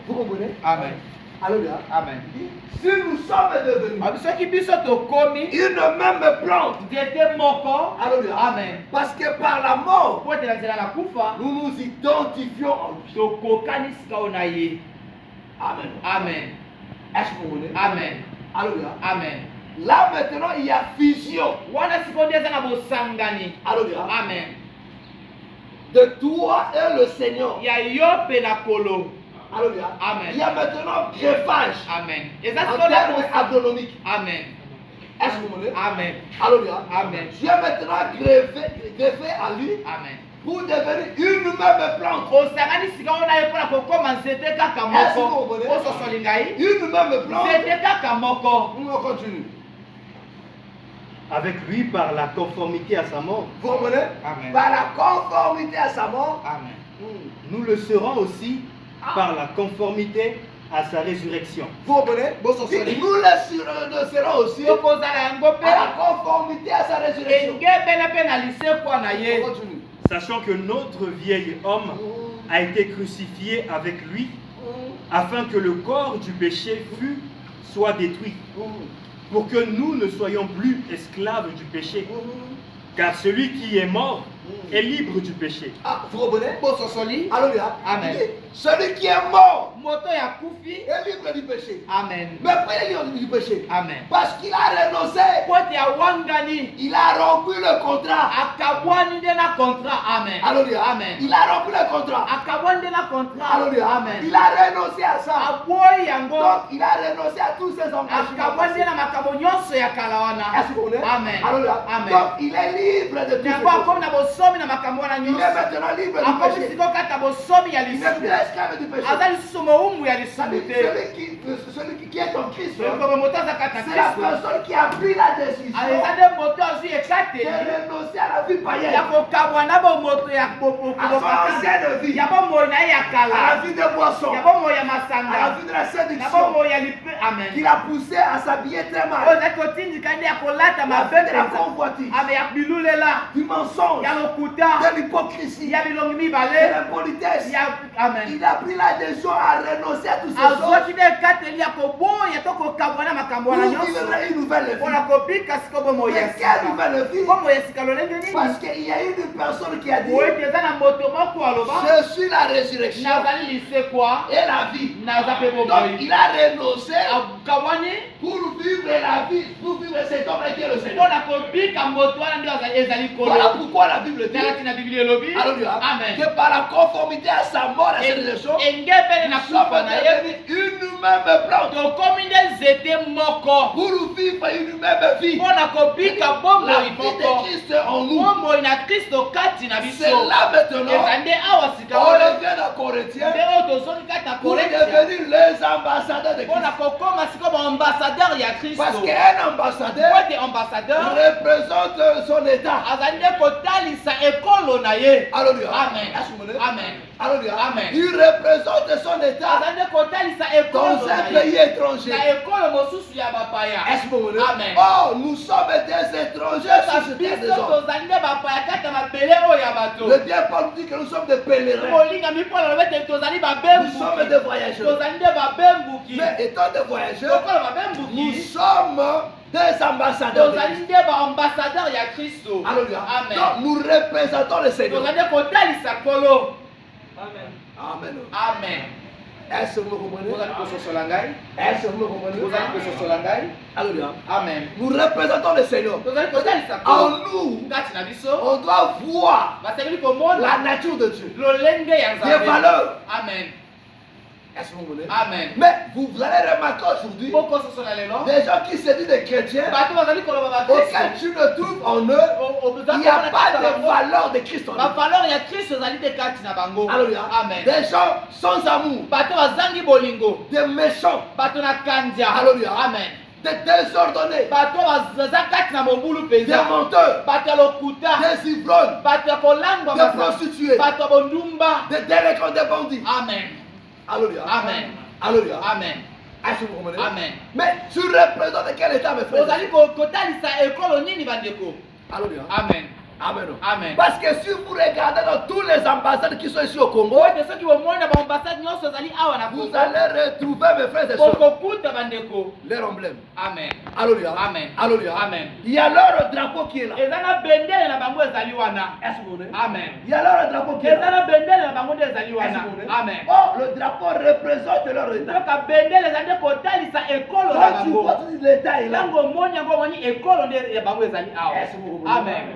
Vous comprenez? Amen. Alléluia. Amen. Si nous sommes devenus Abi soki biso tokomi une même plante, nzete moko. Alléluia. Amen. Parce que par la mort, Po ete na nzela na kufa nous nous identifions en lui. tokokani sika oyo na ye. Amen. Amen. Est-ce que vous comprenez? Amen. Alléluia. Amen. Là maintenant, il y a fusion. Wana sikoyo nde eza na bosangani. Alléluia. Amen. De toi et le Seigneur. Ya yo mpe na kolo. Alléluia. Amen. Il y a maintenant greffage. Amen. Eza En sikoyo na termes bosangani. agronomiques. Amen. Est-ce que vous comprenez? Amen. Alléluia. Amen. Dieu maintenant greffé à lui Amen. pour devenir une même plante. osangani sika oyo na ye mpona kokoma nzete kaka Est-ce que moko. vous comprenez? Ososoli ngai. Une même plante. Nzete kaka moko. On continue. Avec lui par la conformité à sa mort, Vous comprenez? Amen. Par la conformité à sa mort. Amen. nous le serons aussi par la conformité à sa résurrection. Vous comprenez? Bososoli. Nous le serons aussi tokozala yango à la mpe conformité à sa résurrection. engebela mpe na lisekwa na ye. On continue. Sachant que notre vieil homme a été crucifié avec lui, afin que le corps du péché soit détruit, pour que nous ne soyons plus esclaves du péché. Car celui qui est mort est libre du péché. Ah, vous comprenez? Bososoli. Alléluia. Amen. Il dit, celui qui est mort moto ya kufi. est libre du péché. Amen. Mais pourquoi il est libre du péché? Amen. Parce qu'il a renoncé. po ete awangani Il a rompu le contrat. akabwani nde na contrat. Amen. Alléluia. Amen. Il a rompu le contrat. akabwani nde na contrat. Alléluia. Amen. Il a renoncé à ça. aboyi yango. Donc il a renoncé à tous ses engagements. akabwani nde na makambo nyonso ya kala wana. Est-ce que vous comprenez? Amen. Alléluia. Amen. Donc il est libre de tout yango akomi na bosomi na makambo wana Il est nyonso. maintenant libre du akomi péché. sikoyo kata bosomi ya Il n'est plus lisumu. esclave du péché. aza lisusu mowumbu ya lisumu C'est-à-dire te. celui qui est en Christ, lokobo moto aza kata c'est la kristo. personne qui a pris la décision eza nde moto azwi de ekateli renoncer à la vie ya païenne, kokabwa na bomoto ya à son ancienne vie, ya bomoi na ye ya à la kala vie de boisson, ya bomoi ya à la masanga vie de la na séduction, bomoi ya lipe. Amen. qui l'a poussé à s'habiller très oyo mal, ezali kotindika nde ya kolata la vie de la mabe convoitise, ame ya bilulela du mensonge, ya lokuta de l'hypocrisie, ya bilongi de mibale l'impolitesse, ya Amen. Il a pris la décision à renoncer à toutes ces choses Azoki de kateli ya koboya to kokabwana makambo pour na vivre nyonso. une nouvelle vie. Mpona kopika sika bomo Mais ya quelle sika. nouvelle vie? Bomo ya sika lolenge nini? Parce qu'il y a une personne qui a dit, Oyo eza na moto moko aloba. je suis la résurrection Nazali lisekwa. et la vie. Naza pe Donc bomoyi. il a renoncé Akabwani. pour vivre la vie, pour vivre cet homme qui est le Seigneur. Mpona kopika moto wana ndio ezali Voilà kolo. pourquoi la Bible dit, Nalati na Biblia elobi. alléluia, Amen. que par la conformité à sa mort et à ses résurrections, Engebele na nous sommes kufa na ye. devenus une même plante Tokomi nde nzete moko. pour vivre une même vie. Mpona kopika La bomoi vie moko. de Christ en nous. Bomoi na Kristo kati na biso. C'est là maintenant, Eza nde awa sika on oyo. revient dans Corinthiens Nde oyo tozongi kati na pour Korintia. devenir les ambassadeurs de Mpona Christ. kokoma sika baambassadeur ya Kristo. Parce qu'un ambassadeur Po ete ambassadeur représente son état. azali nde kotalisa ekolo na ye. Alléluia. Amen. Amen. Amen. Alléluia. Amen. Il représente son état Azali nde kotalisa ekolo dans na un ye. pays étranger. Na ekolo mosusu ya bapaya. Amen. Oh, nous sommes des étrangers sur cette terre des biso hommes. tozali nde bapaya kati ya mabele oyo ya bato. Le bien Paul nous dit que nous sommes des pèlerins. molingami mpo na lobi ete tozali Nous sommes babembuki. des voyageurs. Tozali nde babembuki. Mais étant des voyageurs, lokola nous babembuki sommes des ambassadeurs. de tozali Christ. nde baambassadeur ya Kristo. Alléluia. Amen. Donc nous représentons le Seigneur. tozali nde kotalisa kolo. Amen. Amen. Est-ce que vous me comprenez? Bozali kososola ngai. Est-ce que vous me comprenez? Bozali kososola ngai. Alléluia. Amen. Nous représentons le Seigneur. tozali kotalisa En kolo nous, kati na biso. on doit voir basengeli la komona nature de Dieu. lolenge ya Des nzambe. valeurs. Amen. Est-ce que vous me comprenez? Amen. Mais vous allez remarquer aujourd'hui bokososola lelo des gens qui se disent des chrétiens, bato bazali koloba auxquels bakristo. tu ne trouves en eux, il n'y a pas de valeur de Christ en eux. bavaleur ya kristo ezali te kati na bango. Alléluia. Amen. Des gens sans amour, bato bazangi bolingo. des méchants, bato na kandia. Alléluia. Amen. des désordonnés, bato baza kati na mobulu des mpenza. menteurs, bato ya lokuta. des ivrognes, bato ya kolangwa des masa. prostituées, bato ya bondumba. des délinquants, des bandits. Amen. Alléluia. Amen. Alléluia. Amen. Est-ce que vous comprenez? Amen. Mais tu représentes quel état, mes frères? ozali kotalisa ekolo nini bandeko. Alléluia. Amen. Amen. Amen. Parce que si vous regardez dans tous les ambassades qui sont ici au Congo, oyo soki bomoni na baambasade nyonso ezali awa na vous Congo. allez retrouver, mes frères et sœurs, bokokuta bandeko. leur emblème. Amen. Alléluia. Amen. Alléluia. Amen. Il y a leur drapeau qui est là. eza na bendele na bango ezali wana. Est-ce que vous comprenez? Amen. Il y a leur drapeau qui est eza là. na bendele na bango nde ezali wana. Est-ce que vous comprenez? Amen. Oh, le drapeau représente leur état. soka bendele eza nde kotalisa ekolo na Quand tu bango. vois tout l'état est là. ntango omoni yango omoni ekolo nde ya bango ezali awa. Est-ce que vous comprenez? Amen.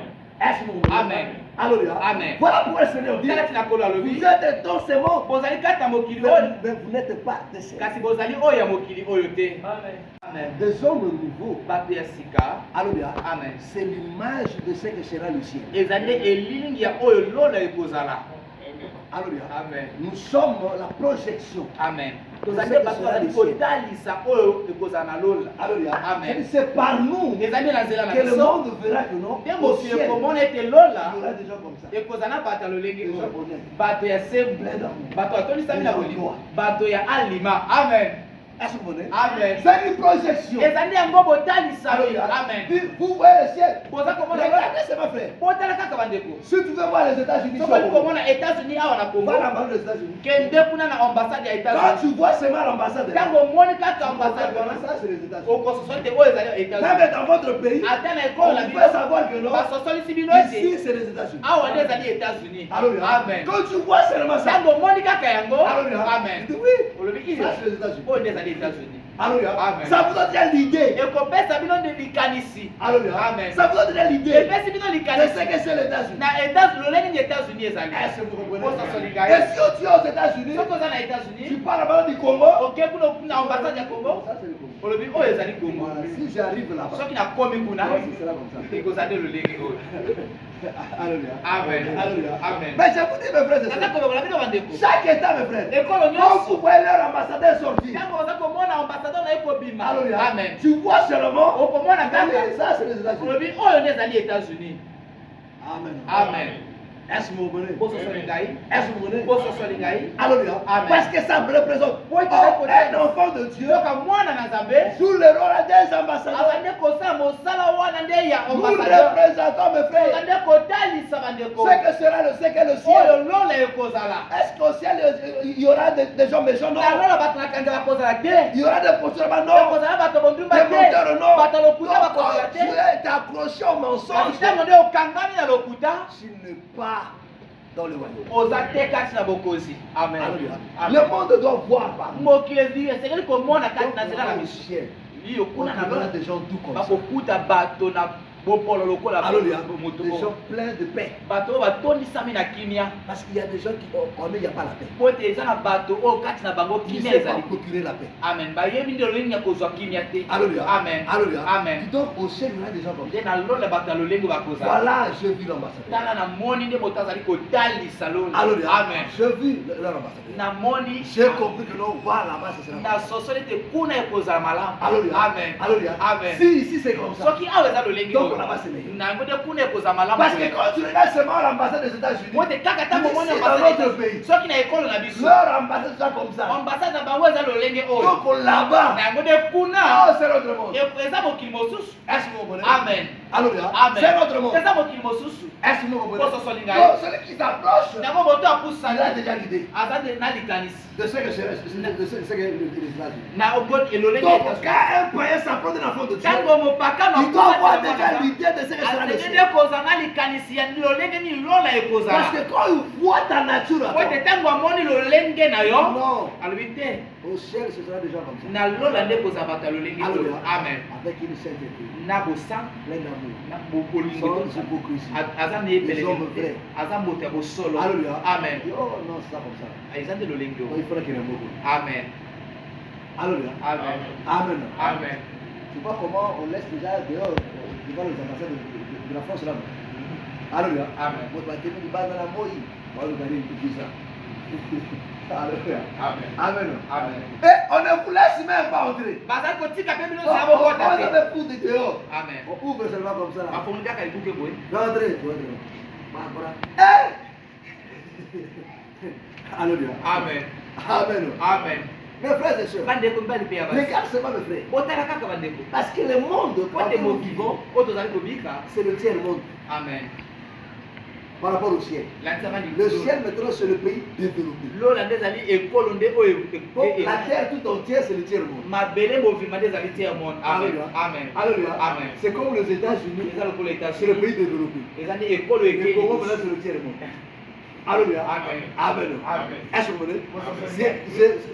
Est-ce que vous comprenez? Amen. Alléluia. Amen. Voilà pourquoi le Seigneur dit, tala tina kolo alobi. vous êtes dans ce monde, bozali kati ya mokili oyo mais vous n'êtes pas de ce monde. kasi bozali oyo ya mokili oyo te. Amen. Des hommes nouveaux. bato ya sika. Alléluia. Amen. C'est l'image de ce que sera le ciel. eza nde elilingi ya oyo lola ekozala. Alléluia. Amen. Nous sommes la projection. Amen. tozali nde bato bazali kotalisa oyo ekozala na lola. Alléluia. Amen. C'est par nous eza nde na nzela na que le biso monde verra que non. nde Au mokili ciel, ekomona ete il y lola aura des gens comme ça. ekozala na bato ya lolenge Des gens oyo. honnêtes. bato ya sembu. Plein d'amour. bato atolisami na Des gens bolingo. droits. bato ya alima. Amen. Est-ce que vous comprenez? Amen. C'est une projection. eza nde yango botalisa. Alléluia. Amen. Vous voyez le ciel. boza komona Regardez, c'est ma frère. botala kaka bandeko. Si tu veux voir les États-Unis, soki oli komona États-Unis awa na Congo va à l'ambassade des États-Unis. kende kuna na ambassade ya Quand États-Unis. tu vois seulement l'ambassade, ntango omoni kaka ambassade wana ça c'est les États-Unis. okososoli te oyo ezali ya États-Unis. Même dans votre pays, ata na ekolo na on bino peut savoir que non, basosolisi bino ici ete c'est les États-Unis. awa nde ezali États-Unis. Alléluia. Amen. Quand tu vois seulement ça, ntango omoni kaka yango. Alléluia. Amen. Tu dis oui, olobi ça c'est les États-Unis. oyo nde ezali États-Unis. Alléluia. Amen. Ça vous donne l'idée. ekopesa bino nde likanisi. Alléluia. Amen. Ça vous donne l'idée epesi bino de ce likanisi que c'est les États-Unis. na lolenge nini États-Unis ezali. Est-ce que vous comprenez? ososoli Et ngai si tu es aux États-Unis, soki oza na tu États-Unis parles maintenant du Congo. oke kuna na ambassade ya Congo Ça c'est le Congo. olobi oyo ezali Congo. Voilà, si j'arrive là-bas, soki nakomi kuna ce sera comme ça. ekozala nde lolenge oyo. Alléluia. Amen. Alléluia. Amen. Mais je vous dis, mes frères et naza sœurs, kolobola bino bandeko. chaque État, mes frères, ekolo quand nyonso vous voyez leur ambassadeur sortir, ntango oza komona ambasadeur na ye kobima. Alléluia. Amen. Tu vois seulement, okomona kaka ça c'est les États-Unis. olobi oyo nde ezali États-Unis. Amen. Amen. Est-ce que vous comprenez? Boso solingai. Est-ce que vous comprenez? Boso solingai. Alléluia. Amen. Parce que ça représente Oui, un enfant de Dieu Yoka mwana na Nzambe. sous le rôle des ambassadeurs. Abande kosala mosala wana nde ya Nous ambassadeur. représentons mes frères. Abande kotalisa bandeko. Ce que sera le ciel. Oyo lola ekozala. Est-ce qu'au ciel il y aura des gens méchants? Non. Na lola bato na kanga bakozala te. Il y aura des postures, non. Ekozala bato bondumba Des te. menteurs, non. Bato lokuta Donc, bakozala quand te. tu es accroché au mensonge, Kasi ntango nde okangami na lokuta. tu n'es pas dans le royaume. Oza te kati na bokozi. Amen. Alléluia. Amen. Le monde doit voir par nous. Mokili esengeli komona kati na nzela na Au miso. ciel, Liyo on kuna na verra lola. des gens tout comme ça. Bakokuta bato na bopolo lokola Alléluia. moto Des moko. gens pleins de paix. Bato oyo batondisami na kimia. Parce qu'il y a des gens qui, en eux, il n'y a pas la paix. Po ete eza na bato oyo kati na bango Qui ne kimia savent pas ezali. procurer la paix. Amen. Bayebi nde lolenge ya kozwa kimia te. Alléluia. Amen. Alléluia. Amen. Donc au ciel, il y aura des gens comme ça. Nde na lola bato ya lolenge bakozala. Voilà, je vis l'ambassadeur. Tala na moni nde moto azali kotalisa lola. Alléluia. Amen. Je vis leur ambassadeur. Na moni J'ai compris que non, voilà là-bas, ce sera. na sosoli ete kuna ekozala malamu. Alléluia. Amen. Alléluia. Amen. Si ici c'est comme ça. Soki awa eza lolenge Donc oyo, là-bas c'est meilleur. nango nde kuna ekozala malamu. Parce que quand tu regardes seulement l'ambassade des États-Unis, Po ete kaka ntango omoni ici dans notre pays, soki na ekolo na biso leur ambassade soit comme ça. ambasade na bango eza lolenge oyo Donc là-bas, na yango nde kuna oh, c'est notre monde. eza mokili mosusu. Est-ce que vous comprenez? Amen. Alléluia. Amen. C'est notre monde. eza mokili mosusu. Est-ce que vous comprenez? Poso solinga Donc celui qui s'approche, yango moto il a apusani déjà l'idée aza nde na likanisi de ce que c'est, de ce que les États-Unis. na elolenge Donc États-Unis. quand un païen s'approche d'un enfant de Dieu, ntango mopaka il doit avoir déjà l'idée de ce que sera le asengeli ciel. nde kozala na likanisi ya lolenge nini lola Parce ekozala. que quand il voit ta nature à Po ete toi, ntango amoni lolenge na yo non, alobi te au ciel ce sera des gens comme ça. na lola nde kozala bato ya lolenge oyo. Alléluia. Amen. Avec une sainteté, Na bosango plein d'amour, na bolingo sans hypocrisie. aza na Des ebeleke hommes te vrais. aza moto ya bosolo. Alléluia. Amen. Oh non, c'est pas comme ça. eza nde lolenge Donc, oyo. il faudrait qu'il y ait un beaucoup. Amen. Alléluia. Amen. Amen. Amen. Tu vois comment on laisse déjà dehors devant les ambassades de la France là-bas. Alléluia. Amen. Votre baptême du bas dans la moï. On va regarder une petite ça. Alléluia. Amen. Amen. Amen. Et on ne vous laisse même pas entrer. bazali kotika mpe bino On za bokota te. avait pour de dehors. Amen. On ouvre seulement comme ça là. bafongi kaka likuke boye. Rentrez. Alléluia. Amen. Amen. Amen. Mes frères et sœurs, bandeko mibali mpe ya basi regarde seulement mes frères. botala kaka bandeko Parce que le monde, po quand te nous vivons, movivo oyo tozali kobika. c'est le tiers monde Amen. par rapport au ciel. landisama Le ciel maintenant c'est le pays développé. lola nde ezali ekolo nde oyo Donc la terre tout entière c'est le tiers monde. mabele movima nde ezali te ya monde. Amen. Alléluia. Amen. Alléluia. Amen. C'est comme les États-Unis, eza lokola c'est le États-Unis pays développé. eza nde ekolo Le Congo ekeli. maintenant c'est le tiers monde. Alléluia. Amen. Amen. Amen. Est-ce que vous voyez?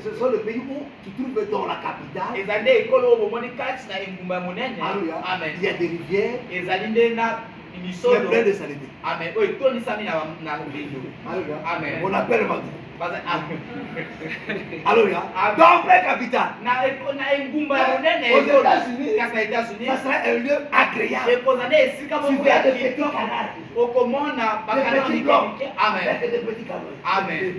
Ce sont les pays où tu trouves dans la capitale. eza nde ekolo oyo bomoni kati na engumba ya monene. Alléluia. Amen. Il y a des rivières, ezali nde na mais misolo. plein de saleté. Amen. oyo etonisami na mbindo. Alléluia. Amen. On appelle Madou. Baza- Amen. Alléluia. Amen. Dans plein capitale. na engumba ya monene Aux ekolo. États-Unis, kasi na États-Unis ça sera un lieu agréable. ekozala nde esika Tu moko verras ya des petits kitoko. canards, okomona des bakana petits blancs, mike. Amen. avec des petits canards. Amen.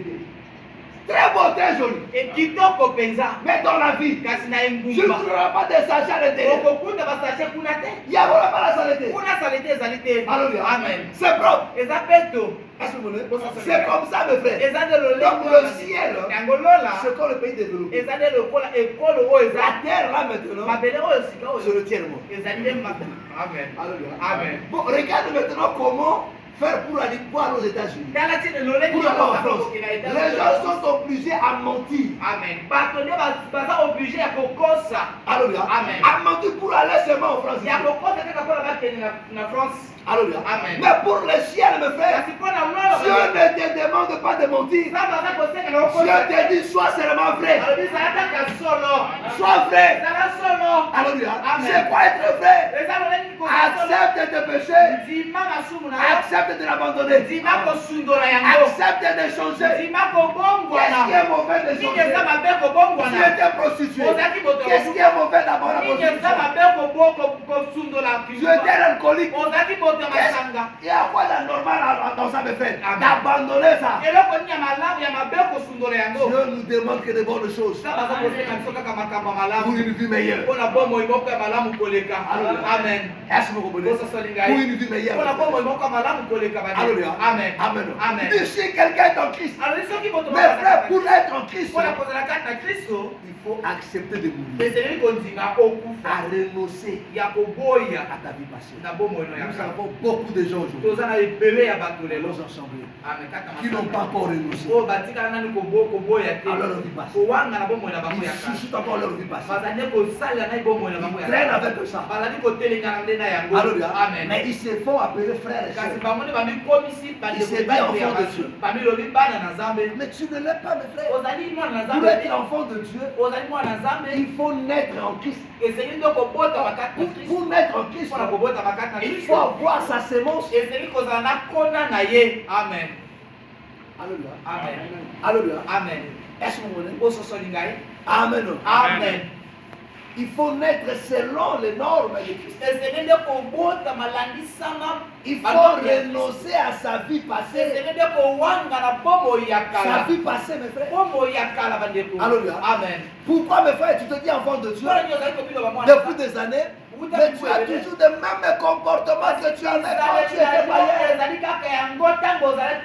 Très beau, très joli. kitoko mpenza. Mais dans la vie, kasi na tu ne engumba trouveras pas des sachets à l'intérieur. okokuta basache kuna te. Il n'y aura pas la saleté. kuna salite ezali te. Alléluia. Amen. C'est propre. eza peto. Est-ce que vous voyez? C'est comme ça, mes frères. eza nde Donc lolenge le ciel, yango lola c'est comme le pays développé. eza nde lokola ekolo oyo La eza terre là maintenant, mabele oyo sika c'est oyo le tiers monde. ezali nde amen. Alléluia. Amen. Bon, regarde maintenant comment faire pour aller voir aux États-Unis. tala ti lolenge Pour aller en oyo France. okokende na Les États-Unis. gens sont obligés à mentir. Amen. bato nde baza oblige ya kokosa. Alléluia. Amen. À mentir pour aller seulement en France. ya kokosa kaka mpona bakende na France. Alléluia. Amen. Mais pour le ciel, mes frères, kasi mpona lola Dieu ne te demande pas de mentir. nzambe aza kosenga na Dieu kokosa te dit, sois seulement vrai. alobi zala kaka solo. Sois vrai. zala solo. Alléluia. Amen. C'est quoi être vrai? eza lolenge kozala solo. Accepte tes péchés. ndima masumu na yo. Accepte de l'abandonner. ndima kosundola yango. Accepte de changer. ndima Qu'est-ce qui kobongwana. est mauvais de nini changer? eza mabe Tu kobongwana. étais prostituée. ozalaki moto ya Qu'est-ce qui est mauvais d'abord la nini eza prostitution? mabe kosundola. Tu étais alcoolique. ozalaki moto ya masanga. Il y a quoi de normal dans ça, mes frères? Amen. D'abandonner ça. eloko nini ya malamu ya mabe kosundola yango. Dieu nous demande que de bonnes choses nzambe aza kosenga biso kaka makambo ya pour malamu une vie meilleure. mpona bomoi moko ya malamu koleka. Alléluia. Amen. Est-ce que vous comprenez? Pour une vie meilleure. Alléluia. Amen. Amen. Amen. Dis si quelqu'un est en Christ. Mes frères, pour être en Christ, il faut accepter de mourir. À renoncer à ta vie passée. Nous avons beaucoup de gens aujourd'hui dans nos assemblées qui n'ont pas encore renoncé à leur vie passée. Ils suscitent encore leur vie passée. Ils traînent avec ça. Alléluia. Mais ils se font appeler frères et sœurs. Ils se disent enfants de Dieu. Mais tu ne l'es pas, mes frères. Pour être enfant de Dieu, il faut naître en Christ. Pour naître en Christ, il faut avoir sa sémence. Amen. Alléluia. Amen. Alléluia. Amen. Est-ce que vous voulez? Amen. Amen. Il faut naître selon les normes de Christ. Il faut renoncer à sa vie passée. Sa vie passée, mes frères. Alléluia. Amen. Pourquoi, mes frères, tu te dis enfant de Dieu depuis des années, mais tu as toujours le même comportement que tu avais quand tu étais païen.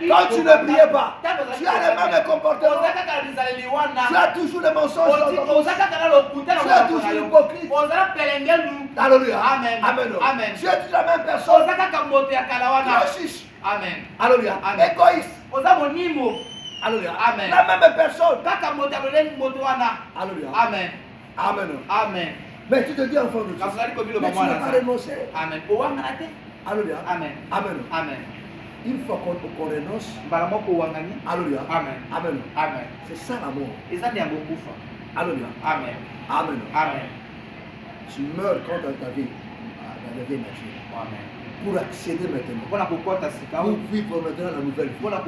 Quand tu ne priais pas, tu as le même comportement. Tu as toujours le mensonge. Tu as toujours l'hypocrite. Alléluia. Amen. Amen. Amen. Tu es toujours la même personne. Grossiste. Amen. Alléluia. Amen. Égoïste. Alléluia. Amen. La même personne. Alléluia. Amen. Amen. Amen. Mais tu te dis enfant de Dieu. Mais tu n'as pas renoncé. Amen. Alléluia. Amen. Amen. Amen. Une fois qu'on renonce. Alléluia. Amen. Amen. Amen. C'est ça l'amour. Alléluia. Amen. Amen. Amen. Tu meurs quand dans ta vie, dans la vie naturelle. Amen. Pour accéder maintenant. Pour vivre maintenant la nouvelle vie. Oh, la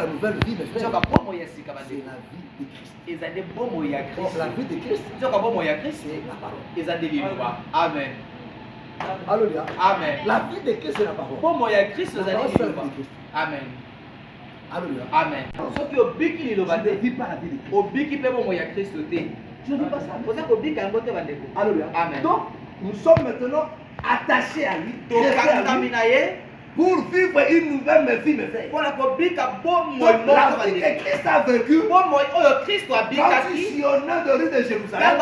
nouvelle vie, mes frères, c'est la vie de Christ. Oh, la vie de Christ, c'est la parole. Amen. Alléluia. Amen. La vie de Christ, c'est la parole. La parole, c'est la vie de Christ. Amen. Alléluia. Amen. Tu ne vis pas la vie de Christ. Tu ne vis pas ça. Alléluia. Amen. Donc, nous sommes maintenant attachés à lui. Pour vivre une nouvelle vie, mes frères. Donc, la vie que Christ a vécue, quand il sillonnait de rue de Jérusalem,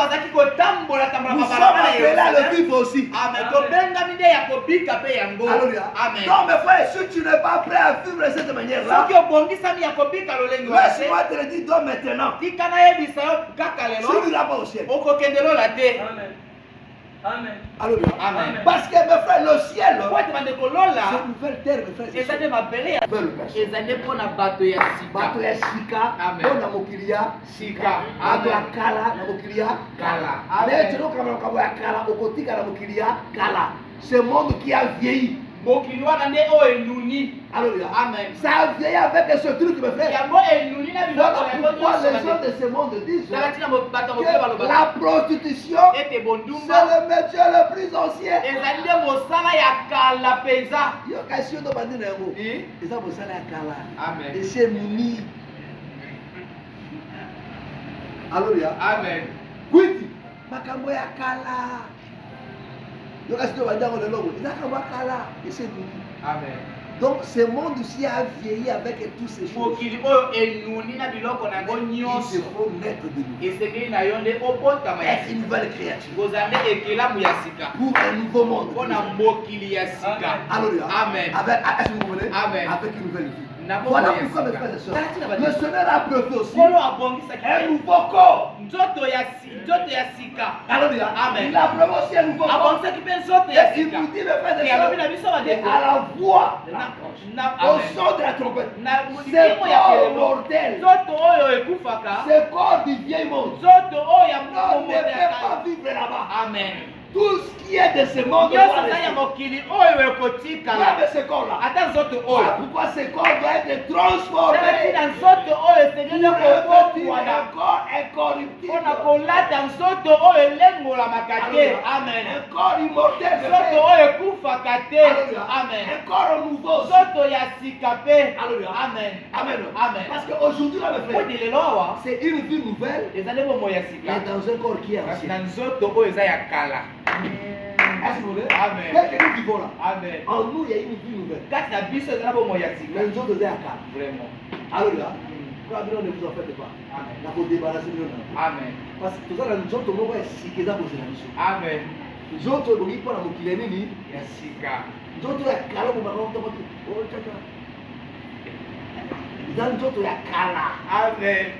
nous sommes appelés à le vivre aussi. Alléluia. Donc, mes frères, si tu n'es pas prêt à vivre de cette manière-là, laisse-moi te le dire donc maintenant. Si tu ne l'as pas au ciel. Amen. Amen. Alléluia. Amen. Parce que mes frères, le ciel, c'est une nouvelle terre, mes frères. Bato ya sika, bona mokili ya sika. Bato ya kala na mokili ya kala. Mais tu vois comment on va kala, okotika na mokili ya kala. Ce monde qui a vieilli. Alléluia. Amen. Ça a vieilli avec ce truc, mes frères. Voilà pourquoi les gens de ce monde disent que la prostitution, c'est le métier le plus ancien. Yo question de bandi na yango. Eza mosala ya kala. Amen. Et c'est muni. Alléluia. Amen. Kwiti makambo ya kala. Yo question de bandi yango lelo. Eza makambo ya kala. Et c'est muni. Amen. Donc ce monde-ci a vieilli avec toutes ces choses. Il se faut naître de nouveau. Être une nouvelle créature. Pour un nouveau monde. Alléluia. Amen. Est-ce que vous comprenez? Amen. Avec une nouvelle vie. Voilà pourquoi mes frères et sœurs, le Seigneur a prévu aussi un nouveau corps. Alléluia. Amen. Il a prévu aussi un nouveau corps. Et il nous dit, mes frères et sœurs, à la voix, au son de la trompette, ce corps mortel, ce corps du vieil monde, on ne peut pas vivre là-bas. Amen. Tout ce qui est de ce monde doit rester. Même ce corps-là. Voilà pourquoi ce corps doit être transformé pour un corps incorruptible. Amen. Un corps immortel. Amen. Un corps nouveau. Amen. Amen. Amen. Parce qu'aujourd'hui, là, mes frères, c'est une vie nouvelle, mais dans un corps qui est ancien. Amen. Quel que nous vivons là. Amen. En nous, il y a une vie nouvelle. Kati na biso ezala bomo ya sika. Les autres étaient à cas. Vraiment. Alléluia. Quand ne vous en faites pas. Amen. Il faut débarrasser de nous. Amen. Parce que tout ça, nous autres, nous voyons ce qui est dans vos émissions. Amen. Nous autres, nous ne pouvons pas nous nini. Ya sika. Nous autres, il y a calme pour nous. Oh, tcha. Nous autres, il y a calme. Amen.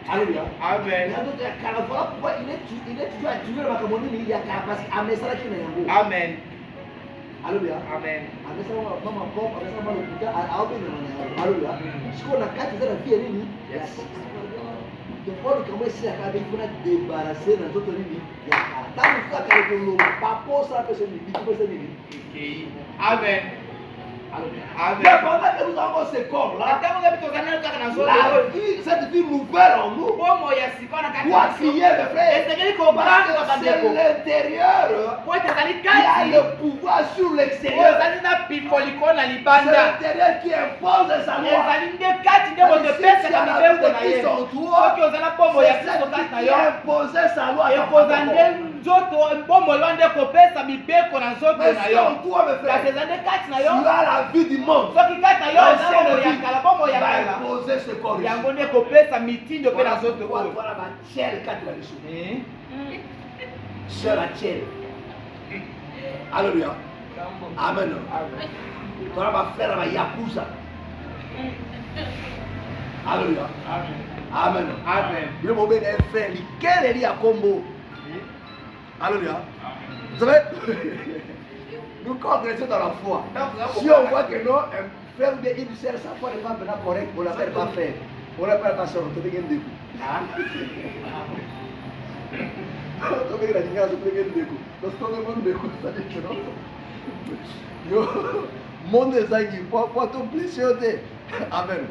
Alléluia. Amen. Nous autres, il y a calme. Voilà pourquoi il est toujours à tuer le macamonini. Il y a calme parce qu'il y a un message qui est en haut. Amen. Alléluia. Amen. Amesema mama kwa amesema mama kuta aombe na mwana. Alléluia. Siko na kati za pia nini? Yes. Donc kama si akabe kuna débarrasser na zote nini? Ya kala. Tangu sasa kale kulo papo sa pesa ni bitu pesa nini? Okay. Amen. Alléluia. Amen. Mais pendant que nous avons ce corps là, la vie, cette vie nouvelle en nous, doit crier mes frères. C'est l'intérieur qui a le pouvoir sur l'extérieur. C'est l'intérieur qui impose sa loi. C'est celle qui a imposé sa loi. Mais c'est en toi, mes frères. Tu as la vie du monde. Va imposer ce corps. Voilà ma tchèle quatre la mission. Sœur la tchèle. Alléluia. Amen. Toi ma frère ma yakuza. Alléluia. Amen. Amen. Le moment est frère, lequel est à Combo. Alléluia. Vous savez, nous progressons dans la foi. Si on voit que non, un frère ou une sœur, sa foi n'est pas maintenant correcte, on ne l'appelle pas frère. On l'appelle pas sœur, on te dit qu'il y a un dégoût. On te dit qu'il y a un dégoût. Parce qu'on demande un dégoût, ça dit que non. Yo, mon désangi, pour ton plaisir, amen.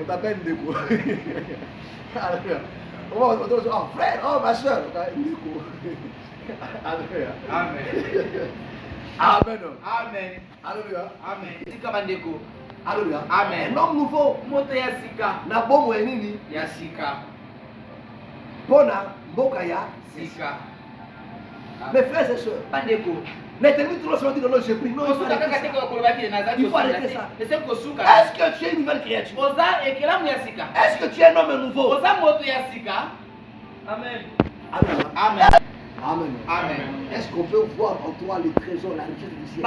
On t'appelle un dégoût. Alléluia. On va dire, oh frère, oh ma soeur, on t'appelle un dégoût. Alléluia. Amen. Amen. Amen. Alléluia. Amen. Sika bandeko. Alléluia. Amen. Un homme nouveau. Moto ya sika. Na bomo nini? Ya sika. Bona mboka ya Sika. Mes frères et sœurs, Bandeko. n'êtes-vous trop sortis de l'eau, je prie. Non, il faut arrêter ça. Il faut arrêter ça. Est-ce que tu es une nouvelle créature? Est-ce que tu es un homme nouveau? Amen. Alléluia. Amen. Amen. Amen. Est-ce qu'on peut voir en toi le trésor, la richesse du ciel? Oh,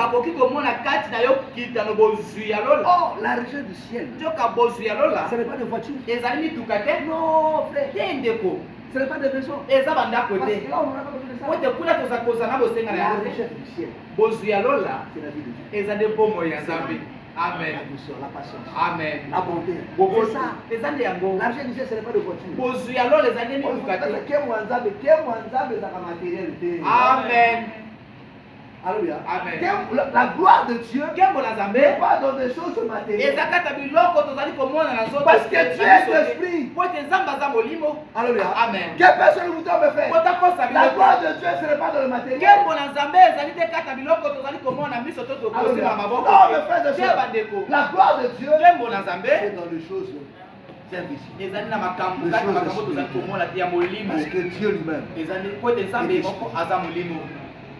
la richesse du ciel. Ce n'est pas de voiture. Non, frère. Ce n'est pas de maison. Parce que là, on n'a pas besoin de ça. La richesse du ciel. C'est la vie de Dieu. Amen. La douceur, la patience. Amen. La bonté. C'est ça. L'argent du ciel, ce n'est pas de voiture. Amen. Alléluia. Amen. La gloire de Dieu n'est pas dans des choses matérielles. Parce que Dieu est esprit. Alléluia. Amen. Quelle personne vous me fait? La gloire de Dieu, ce n'est pas dans le matériel. Alléluia. Non, mes frères et sœurs, la gloire de Dieu, c'est dans les choses invisibles. Parce que Dieu lui-même.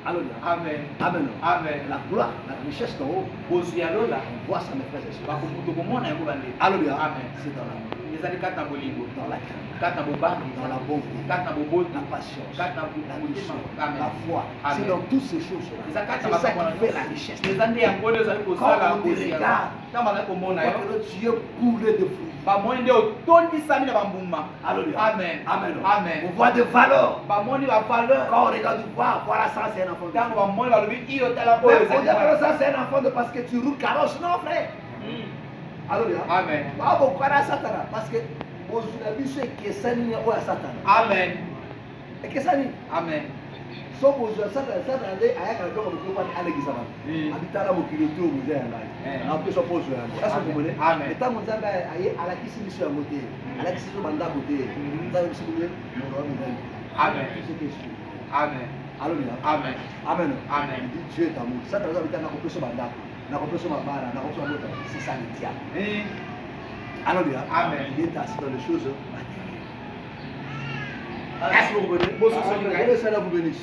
Alléluia. Amen. Amen. Amen. La gloire, la richesse d'en haut. On voit ça, mes frères et sœurs. Alléluia. Amen. C'est dans l'amour. Dans la crainte. Dans la bonté. La patience. La douceur. La foi. C'est dans toutes ces choses-là. C'est ça qui fait la richesse. Quand on te regarde, tu es bourré de fruits. Alléluia. Amen. Amen. Amen. On voit des valeurs. Quand on regarde, voilà ça, c'est un enfant. Mais on dit que ça, c'est un enfant de parce que tu roules carrosse. Non, frère. Alléluia. Amen. Parce que aujourd'hui, c'est que ça n'est pas Satan. Amen. Et que ça n'est. Amen. Sauf aujourd'hui, Satan est avec un homme qui va aller à l'église. Habitant là, mon kilo, vous êtes là. En plus, on pose là. Est-ce que vous comprenez? Amen. Et tant que vous avez à la question sur un côté, à la question sur un côté, vous avez aussi voulu. Amen. Amen. Alléluia. Amen. Amen. Amen. Dieu est amour. Satan est habitant là, on peut se battre. C'est ça le diable. Alléluia. Amen. Il est assis dans les choses matérielles. Merci beaucoup. Que le Seigneur vous bénisse.